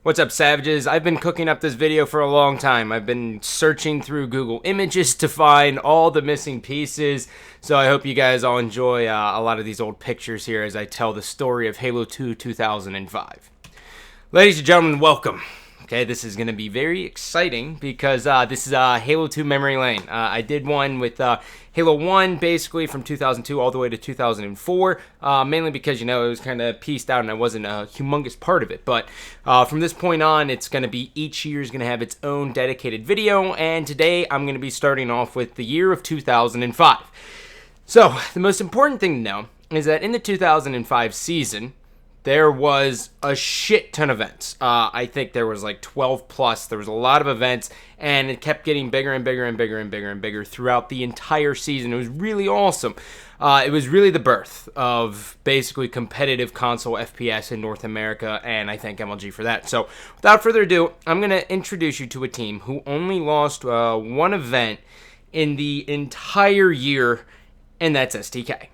What's up, savages? I've been cooking up this video for a long time. I've been searching through Google Images to find all the missing pieces, so I hope you guys all enjoy a lot of these old pictures here as I tell the story of Halo 2 2005. Ladies and gentlemen, welcome. Okay, this is going to be very exciting because this is Halo 2 Memory Lane. I did one with Halo 1 basically from 2002 all the way to 2004, mainly because, you know, it was kind of pieced out and I wasn't a humongous part of it. But from this point on, it's going to be each year is going to have its own dedicated video, and today I'm going to be starting off with the year of 2005. So, the most important thing to know is that in the 2005 season, there was a shit ton of events. I think there was like 12 plus. There was a lot of events, and it kept getting bigger and bigger and bigger and bigger and bigger throughout the entire season. It was really awesome. It was really the birth of basically competitive console FPS in North America, and I thank MLG for that. So without further ado, I'm going to introduce you to a team who only lost one event in the entire year, and that's STK.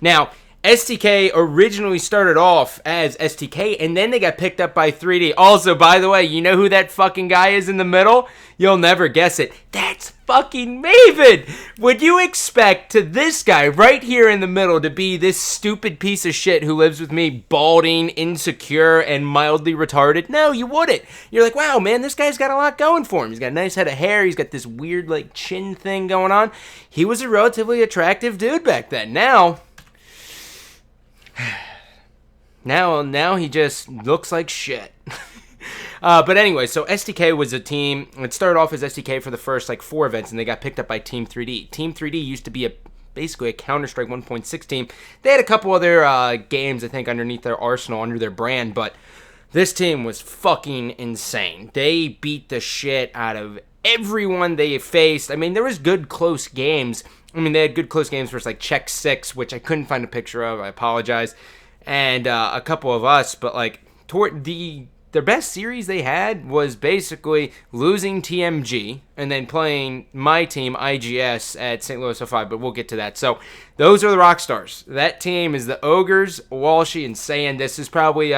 Now, STK originally started off as STK, and then they got picked up by 3D. Also, by the way, you know who that fucking guy is in the middle? You'll never guess it. That's fucking Maven! Would you expect to this guy right here in the middle to be this stupid piece of shit who lives with me, balding, insecure, and mildly retarded? No, you wouldn't. You're like, wow, man, this guy's got a lot going for him. He's got a nice head of hair. He's got this weird, like, chin thing going on. He was a relatively attractive dude back then. Now he just looks like shit. But anyway, so STK was a team. It started off as STK for the first like 4 events, and they got picked up by Team 3D. Team 3D used to be basically a Counter-Strike 1.6 team. They had a couple other games, I think, underneath their arsenal, under their brand, but this team was fucking insane. They beat the shit out of everyone they faced. I mean, there was good close games. I mean, they had good close games versus like Check 6, which I couldn't find a picture of. I apologize. And a couple of us, but like toward their best series they had was basically losing TMG and then playing my team IGS at St. Louis 05, but we'll get to that. So those are the rock stars. That team is the Ogres, WCG, and St. This was probably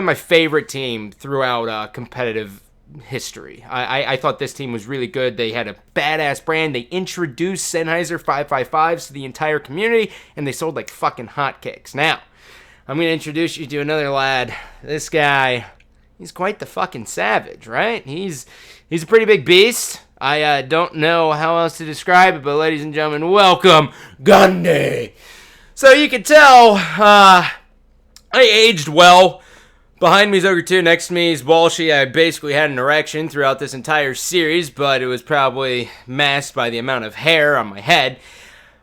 my favorite team throughout competitive history. I thought this team was really good. They had a badass brand. They introduced Sennheiser 555s to the entire community, and they sold like fucking hotcakes. Now, I'm going to introduce you to another lad. This guy, he's quite the fucking savage, right? He's a pretty big beast. I don't know how else to describe it, but ladies and gentlemen, welcome, Gundy. So you can tell, I aged well. Behind me is Ogre 2, next to me is WCG. I basically had an erection throughout this entire series, but it was probably masked by the amount of hair on my head.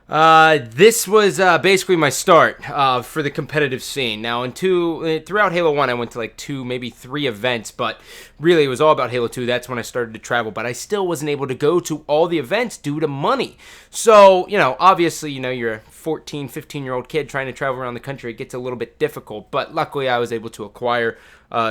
This was basically my start for the competitive scene. Now, throughout Halo 1, I went to like 2, maybe 3 events, but really it was all about Halo 2. That's when I started to travel, but I still wasn't able to go to all the events due to money. So, you know, obviously, you know, you're a 14, 15-year-old kid trying to travel around the country. It gets a little bit difficult, but luckily I was able to acquire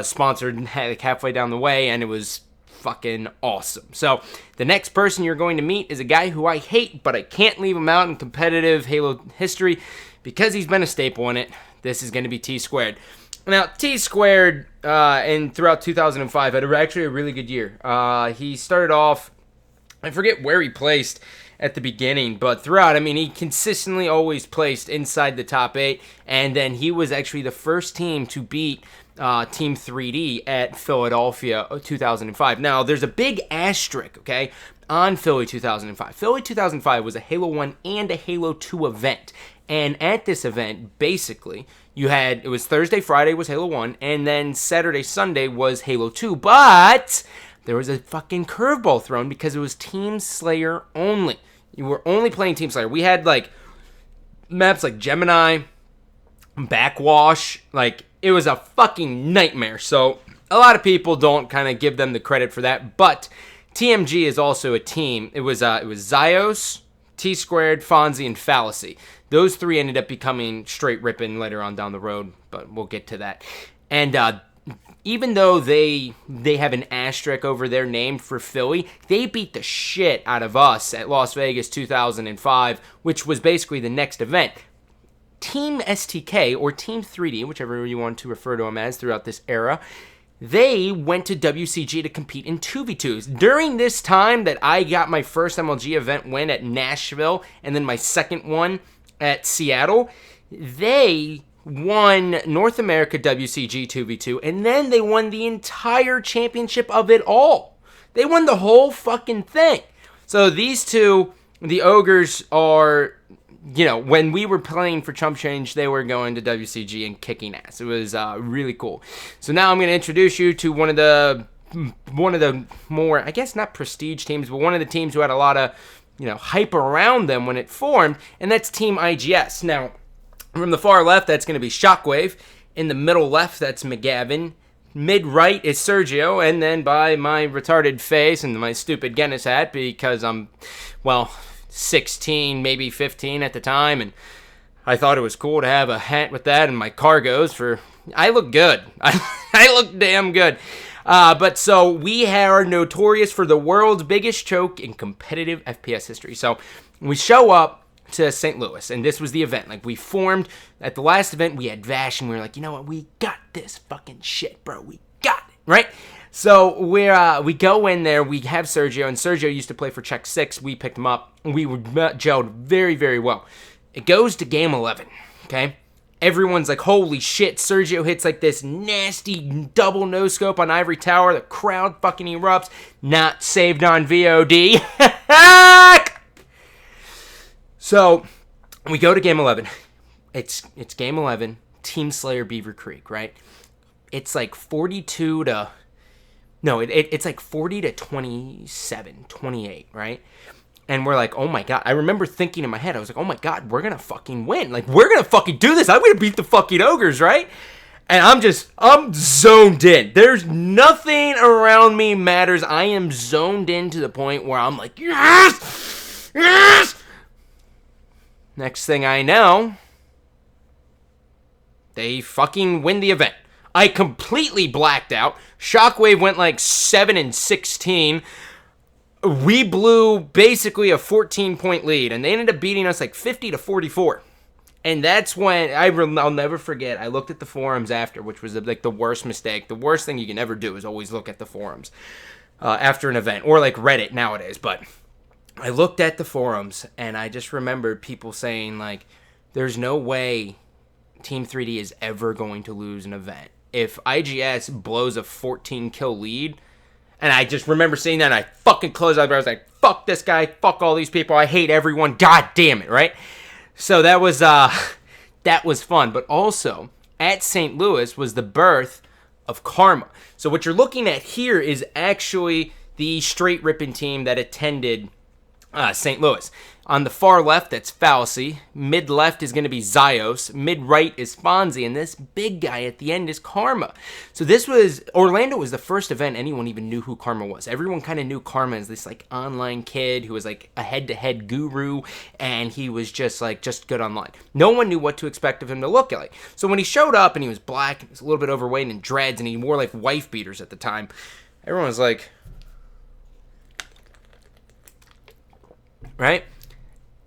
sponsored like halfway down the way, and it was fucking awesome. So the next person you're going to meet is a guy who I hate, but I can't leave him out in competitive Halo history because he's been a staple in it. This is going to be T Squared. Now, T Squared and throughout 2005 had actually a really good year. He started off, I forget where he placed at the beginning, but throughout, I mean, he consistently always placed inside the top 8, and then he was actually the first team to beat Team 3D at Philadelphia 2005. Now, there's a big asterisk, okay, on Philly 2005. Philly 2005 was a Halo 1 and a Halo 2 event, and at this event, basically, it was Thursday, Friday was Halo 1, and then Saturday, Sunday was Halo 2, but there was a fucking curveball thrown because it was Team Slayer only. You were only playing Team Slayer. We had, like, maps like Gemini, Backwash, like, it was a fucking nightmare. So, a lot of people don't kind of give them the credit for that, but TMG is also a team. It was Zyos, T Squared, Fonzie, and Fallacy. Those 3 ended up becoming straight ripping later on down the road, but we'll get to that. And even though they have an asterisk over their name for Philly, they beat the shit out of us at Las Vegas 2005, which was basically the next event. Team STK, or Team 3D, whichever you want to refer to them as throughout this era, they went to WCG to compete in 2v2s. During this time that I got my first MLG event win at Nashville, and then my second one at Seattle, they won North America WCG 2v2, and then they won the entire championship of it all. They won the whole fucking thing. So these two, the Ogres, are, when we were playing for Chump Change, they were going to WCG and kicking ass. It was really cool. So now I'm going to introduce you to one of the more, I guess not prestige teams, but one of the teams who had a lot of, hype around them when it formed, and that's Team IGS. Now, from the far left, that's going to be Shockwave. In the middle left, that's McGavin. Mid-right is Sergio, and then by my retarded face and my stupid Guinness hat, because I'm, 16, maybe 15 at the time, and I thought it was cool to have a hat with that and my cargos I look good. I look damn good. But so we are notorious for the world's biggest choke in competitive FPS history. So we show up to St. Louis, and this was the event. Like, we formed at the last event, we had Vash, and we were like, you know what, we got this fucking shit, bro. We got it, right? So we go in there, we have Sergio, and Sergio used to play for Check 6. We picked him up. We were gelled very, very well. It goes to game 11, okay? Everyone's like, holy shit, Sergio hits like this nasty double no-scope on Ivory Tower. The crowd fucking erupts. Not saved on VOD. So, we go to game 11. It's game 11, Team Slayer Beaver Creek, right? It's like 42 to... No, it's like 40 to 27, 28, right? And we're like, oh my god. I remember thinking in my head, I was like, oh my god, we're gonna fucking win. Like, we're gonna fucking do this. I'm gonna beat the fucking Ogres, right? And I'm zoned in. There's nothing around me matters. I am zoned in to the point where I'm like, yes! Yes! Next thing I know, they fucking win the event. I completely blacked out. Shockwave went like 7-16. We blew basically a 14-point lead, and they ended up beating us like 50-44. And that's when I'll never forget. I looked at the forums after, which was like the worst mistake. The worst thing you can ever do is always look at the forums after an event, or like Reddit nowadays. But I looked at the forums, and I just remembered people saying, like, there's no way Team 3D is ever going to lose an event. If IGS blows a 14-kill lead, and I just remember seeing that, and I fucking closed out. I was like, fuck this guy, fuck all these people, I hate everyone, god damn it, right? So that was fun. But also, at St. Louis was the birth of Karma. So what you're looking at here is actually the straight ripping team that attended St. Louis. On the far left, that's Fallacy. Mid left is going to be Zyos. Mid right is Fonzie. And this big guy at the end is Karma. So Orlando was the first event anyone even knew who Karma was. Everyone kind of knew Karma as this like online kid who was like a head-to-head guru, and he was just good online. No one knew what to expect of him to look like. So when he showed up and he was black, he was a little bit overweight and dreads, and he wore like wife beaters at the time, everyone was like, right?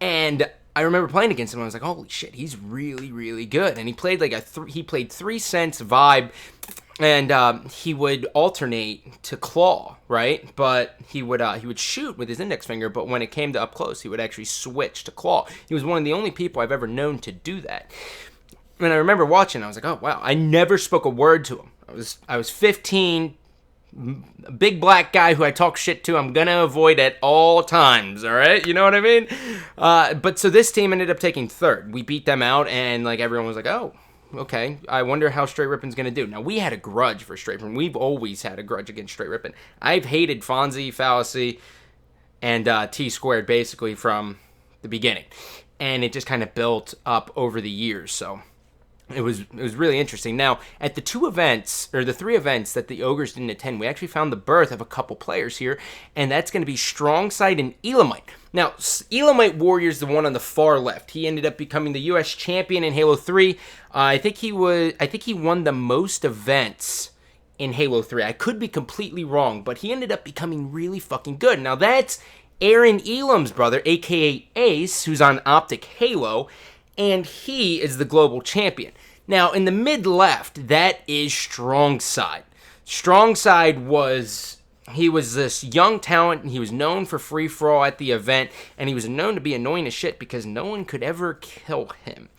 And I remember playing against him, and I was like, holy shit, he's really, really good. And he played like he played 3 cents vibe, and he would alternate to claw, right? But he would shoot with his index finger, but when it came to up close, he would actually switch to claw. He was one of the only people I've ever known to do that. And I remember watching, I was like, oh wow, I never spoke a word to him. I was 15, a big black guy who I talk shit to, I'm gonna avoid at all times, all right? You know what I mean? But so this team ended up taking third. We beat them out, and like everyone was like, oh, okay, I wonder how Straight Rippin's gonna do. Now, we had a grudge for Straight Rippin. We've always had a grudge against Straight Rippin. I've hated Fonzie, Fallacy, and T-Squared basically from the beginning. And it just kind of built up over the years, so it was really interesting. Now, at the 3 events that the Ogres didn't attend, we actually found the birth of a couple players here, and that's going to be Strongside and Elamite. Now, Elamite Warrior's the one on the far left. He ended up becoming the U.S. champion in Halo 3. I think he won the most events in Halo 3. I could be completely wrong, but he ended up becoming really fucking good. Now, that's Aaron Elam's brother, a.k.a. Ace, who's on Optic Halo. and he is the global champion. Now, in the mid-left, that is Strong Side. Strong Side he was this young talent, and he was known for free-for-all at the event, and he was known to be annoying as shit because no one could ever kill him.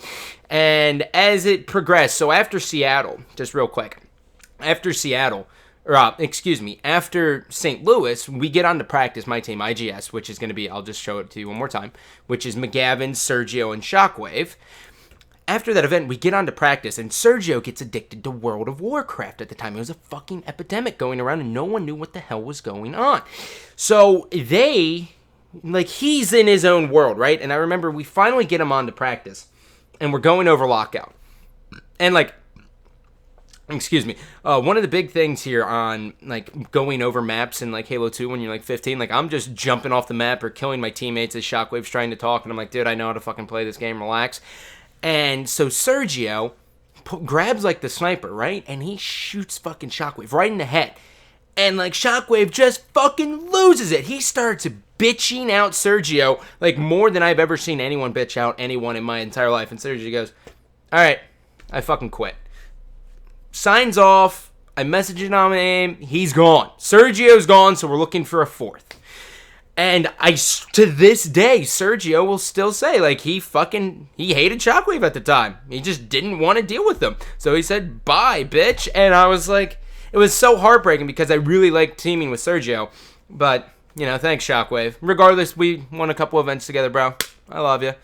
And as it progressed, so after Seattle, just real quick, after St. Louis, we get on to practice, my team, IGS, which is going to be, I'll just show it to you one more time, which is McGavin, Sergio, and Shockwave. After that event, we get on to practice, and Sergio gets addicted to World of Warcraft at the time. It was a fucking epidemic going around, and no one knew what the hell was going on. So he's in his own world, right? And I remember we finally get him on to practice, and we're going over lockout. And, one of the big things here on, going over maps in, Halo 2 when you're, 15, I'm just jumping off the map or killing my teammates as Shockwave's trying to talk, and I'm like, dude, I know how to fucking play this game, relax. And so Sergio grabs, the sniper, right? And he shoots fucking Shockwave right in the head. And, Shockwave just fucking loses it. He starts bitching out Sergio, more than I've ever seen anyone bitch out anyone in my entire life. And Sergio goes, all right, I fucking quit. Signs off. I message him on my name. He's gone. Sergio's gone, so we're looking for a fourth. And to this day, Sergio will still say, he hated Shockwave at the time. He just didn't want to deal with him. So he said, bye, bitch. And I was like, it was so heartbreaking because I really liked teaming with Sergio. But, thanks, Shockwave. Regardless, we won a couple events together, bro. I love you.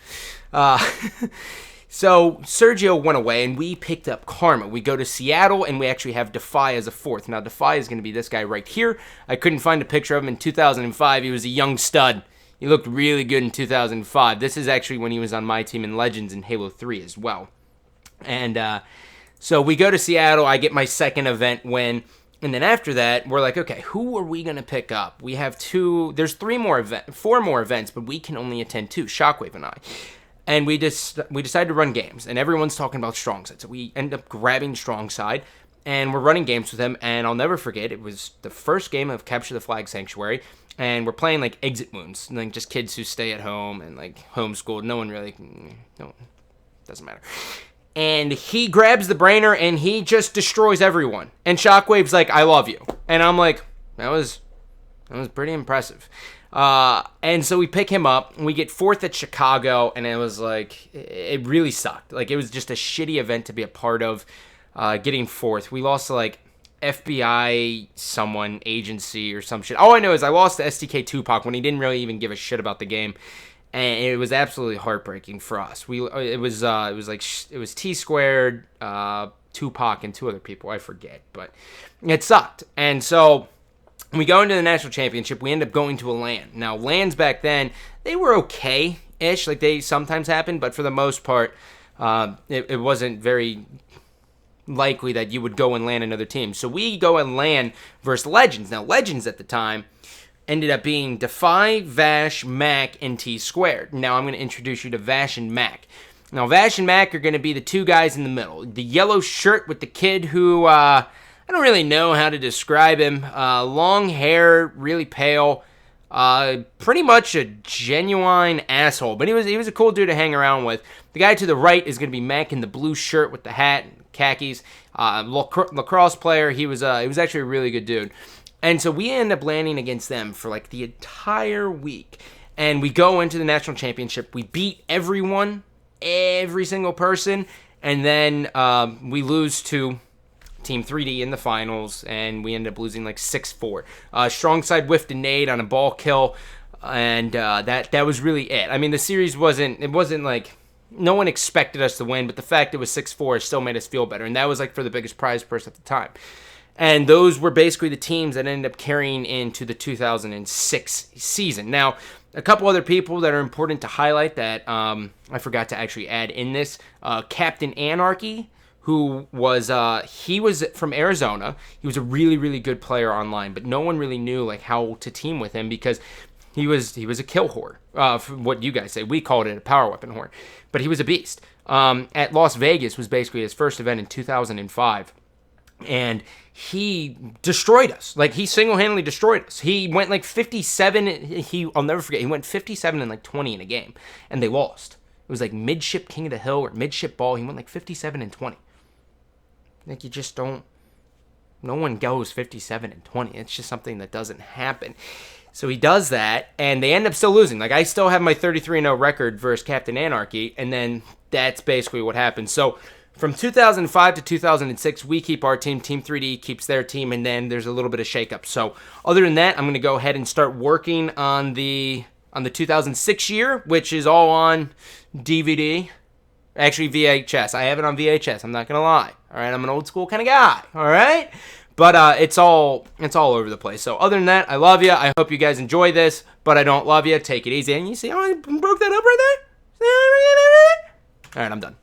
So Sergio went away, and we picked up Karma. We go to Seattle, and we actually have Defy as a fourth. Now, Defy is going to be this guy right here. I couldn't find a picture of him in 2005. He was a young stud. He looked really good in 2005. This is actually when he was on my team in Legends in Halo 3 as well. And so we go to Seattle. I get my second event win. And then after that, we're like, okay, who are we going to pick up? We have there's four more events, but we can only attend two, Shockwave and I. And we decided to run games, and everyone's talking about Strong Side. So we end up grabbing Strong Side, and we're running games with him. And I'll never forget, it was the first game of Capture the Flag Sanctuary, and we're playing exit wounds, just kids who stay at home and homeschooled. Doesn't matter. And he grabs the brainer, and he just destroys everyone. And Shockwave's like, I love you. And I'm like, that was pretty impressive. And so we pick him up, and we get fourth at Chicago, and it was it really sucked. It was just a shitty event to be a part of, getting fourth. We lost to FBI agency or some shit. All I know is I lost to STK Tupac when he didn't really even give a shit about the game, and it was absolutely heartbreaking for us. It was T Squared, Tupac, and two other people, I forget, but it sucked. And so we go into the national championship. We end up going to a LAN. Now, LANs back then, they were okay-ish. They sometimes happened, but for the most part, it wasn't very likely that you would go and LAN another team. So we go and LAN versus Legends. Now, Legends at the time ended up being Defy, Vash, Mac, and T Squared. Now, I'm going to introduce you to Vash and Mac. Now, Vash and Mac are going to be the two guys in the middle. The yellow shirt with the kid who... I don't really know how to describe him. Long hair, really pale, pretty much a genuine asshole. But he was a cool dude to hang around with. The guy to the right is going to be Mac in the blue shirt with the hat, khakis. Lacrosse player. He was actually a really good dude. And so we end up landing against them for the entire week. And we go into the national championship. We beat everyone, every single person, and then we lose to Team 3D in the finals, and we ended up losing 6-4. Strong Side whiffed a nade on a ball kill, and that was really it. I mean, the series wasn't no one expected us to win, but the fact it was 6-4 still made us feel better, and that was for the biggest prize purse at the time. And those were basically the teams that ended up carrying into the 2006 season. Now, a couple other people that are important to highlight that I forgot to actually add in this. Captain Anarchy, who was he was from Arizona. He was a really, really good player online, but no one really knew how to team with him because he was a kill whore. What you guys say, we called it a power weapon whore, but he was a beast. At Las Vegas was basically his first event in 2005, and he destroyed us. He single-handedly destroyed us. He went 57. I'll never forget. He went 57 and 20 in a game, and they lost. It was like midship king of the hill or midship ball. He went like 57 and 20. Like, you just don't. No one goes 57 and 20. It's just something that doesn't happen. So he does that, and they end up still losing. Like, I still have my 33-0 record versus Captain Anarchy, and then that's basically what happens. So from 2005 to 2006, we keep our team. Team 3D keeps their team, and then there's a little bit of shakeup. So other than that, I'm going to go ahead and start working on the 2006 year, which is all on DVD. Actually, VHS. I have it on VHS. I'm not going to lie. All right, I'm an old school kind of guy. All right? But it's all over the place. So other than that, I love you. I hope you guys enjoy this, but I don't love you. Take it easy. And you see how I broke that up right there? All right, I'm done.